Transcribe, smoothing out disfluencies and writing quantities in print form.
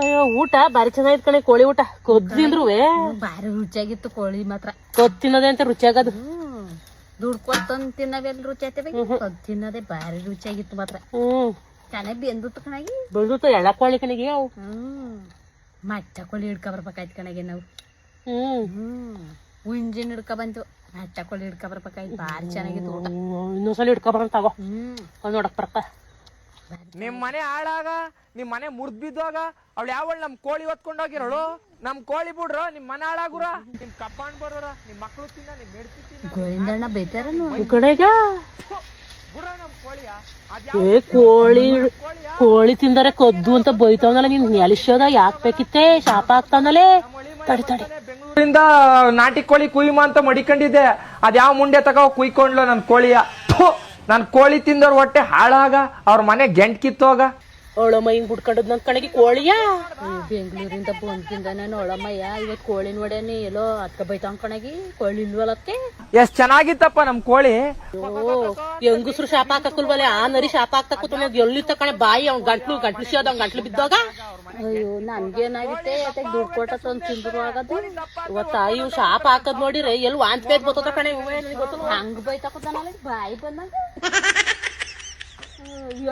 ಅಯ್ಯೋ ಊಟ ಬಾರಿ ಚೆನ್ನಾಗಿತ್ ಕಣೆ ಕೋಳಿ ಊಟ ಕೊದ್ದಿಂದ್ರುವೆ ಬಾರಿ ರುಚಿಯಾಗಿತ್ತು ಕೋಳಿ ಮಾತ್ರ. ಕೊದ್ ತಿನ್ನೋದೇ ಅಂತ ರುಚಿ ಆಗೋದು. ದುಡ್ಡು ಕೊತ್ತಂದ್ ತಿನ್ನವೆಲ್ಲ ರುಚಿ ಆಯ್ತವೆ, ಕೊದ್ ತಿನ್ನೋದೇ ಬಾರಿ ರುಚಿಯಾಗಿತ್ತು ಮಾತ್ರ. ಚೆನ್ನಾಗಿ ಬೆಂದಿತ್ತು ಕಣಗಿ, ಬೆಳ್ದಿತ್ತು ಎಳ್ಳ ಕೋಳಿ ಕಣಿಗೆ ಅವು. ಮಟ್ಟ ಕೋಳಿ ಹಿಡ್ಕೊ ಬರ್ಬೇಕಾಯ್ತು ಕಣಗೆ ನಾವು. ಹುಂಜಿನ ಹಿಡ್ಕೊ ಬಂತು, ಮಟ್ಟ ಕೋಳಿ ಹಿಡ್ಕೊ ಬರ್ಬೇಕಾಯ್ತು. ಬಾರಿ ಚೆನ್ನಾಗಿತ್ತು ಊಟ. ಇನ್ನೊಂದ್ಸಲ ಹಿಡ್ಕೊ ಬರೋಣ ತಗೋ, ನೋಡಕ್ ಬರ್ಕ. ನಿಮ್ ಮನೆ ಹಾಳಾಗ, ನಿಮ್ ಮನೆ ಮುರ್ದ್ ಬಿದ್ದೋಗ ಅವಳು ಯಾವಳು ನಮ್ ಕೋಳಿ ಹೊತ್ಕೊಂಡೋಗಿರೋಳು. ನಮ್ ಕೋಳಿ ಬಿಡ್ರ, ನಿಮ್ ಮನೆ ಹಾಳಾಗುರ, ನಿಮ್ ಕಪ್ಪಾಣ್ ಬರೋರ, ನಿಮ್ ಮಕ್ಳು ತಿನ್ನ, ನಿಮ್ ಹೆಡ್ತಿ ತಿನ್ನ. ಗೋವಿಂದಣ್ಣ ಬೇತಾರ ಕಡೆಗ ಗುರ ನಮ್ ಕೋಳಿಯ ಏ ಕೋಳಿ ತಿಂದರೆ ಕೊದ್ದು ಅಂತ ಬೈತಾವನಲ್ಲ ನೀನ್ ಎಲಿಶೋದ ಯಾಕೆ ಬೇಕಿತ್ತೆ? ಶಾಪ ಆಗ್ತಾನಲ್ಲೇ. ತಡಿ ತಡಿ, ಬೆಂಗಳೂರಿಂದ ನಾಟಿ ಕೋಳಿ ಕುಯ್ಮ ಅಂತ ಮಡಿಕೊಂಡಿದ್ದೆ. ಅದ್ಯಾವ ಮುಂಡೆ ತಗೋ ಕುಯ್ಕೊಂಡ್ಲು ನನ್ ಕೋಳಿಯ. ನನ್ ಕೋಳಿ ತಿಂದವ್ರ ಹೊಟ್ಟೆ ಹಾಳಾಗ, ಅವ್ರ ಮನೆ ಗೆಂಟ್ ಕಿತ್ತೋಗ. ಅವಳಮ್ಮ ಹಿಂಗ್ ಬಿಡ್ಕೊಂಡದ್ ನನ್ ಕಡೆಗೆ ಕೋಳಿಯ. ಬೆಂಗಳೂರಿಂದ ಬಂದ್ಕಿಂದ ನಾನು ಒಳಮಯ್ಯ ಇವತ್ ಕೋಳಿ ನೋಡೇನಿ ಎಲ್ಲೋ ಅಕ್ಕ ಬೈತಾವ್ ಕಣಗಿ. ಕೋಳಿ ಇಲ್ವಲ್ಲಕ್ಕೆ ಎಷ್ಟ್ ಚೆನ್ನಾಗಿತ್ತಪ್ಪ ನಮ್ ಕೋಳಿ. ಹೆಂಗಸ್ರು ಶಾಪ ಹಾಕಲ್ವಲ್ಲ, ಆ ನರಿ ಶಾಪ ಹಾಕ್ತಾ ಕೂತ ಎಲ್ಲಿ ತಕಣೆ ಬಾಯಿ ಅವ್ನ್ ಗಂಟ್ಲು ಸಿಯೋದ ಅವ್ನ್ ಗಂಟ್ಲು ಬಿದ್ದೋಗ. ಅಯ್ಯೋ ನನ್ಗೇನಾಗಿತ್ತೆ ದುಡ್ಡು ಕೊಟ್ಟ ತಂದ್ ತಿಂದ್ರು ಆಗದು. ಇವತ್ತ ಇವ್ ಶಾಪ ಹಾಕದ್ ನೋಡಿದ್ರೆ ಎಲ್ಲಿ ವಾಂತಿ ಬೇದ್ ಬರ್ತದ ಕಣೆ. ಹಂಗ ಬೈತಾ ಕೂತಾನಲ್ಲ ಬಾಯಿ ಬಂದಾಗ.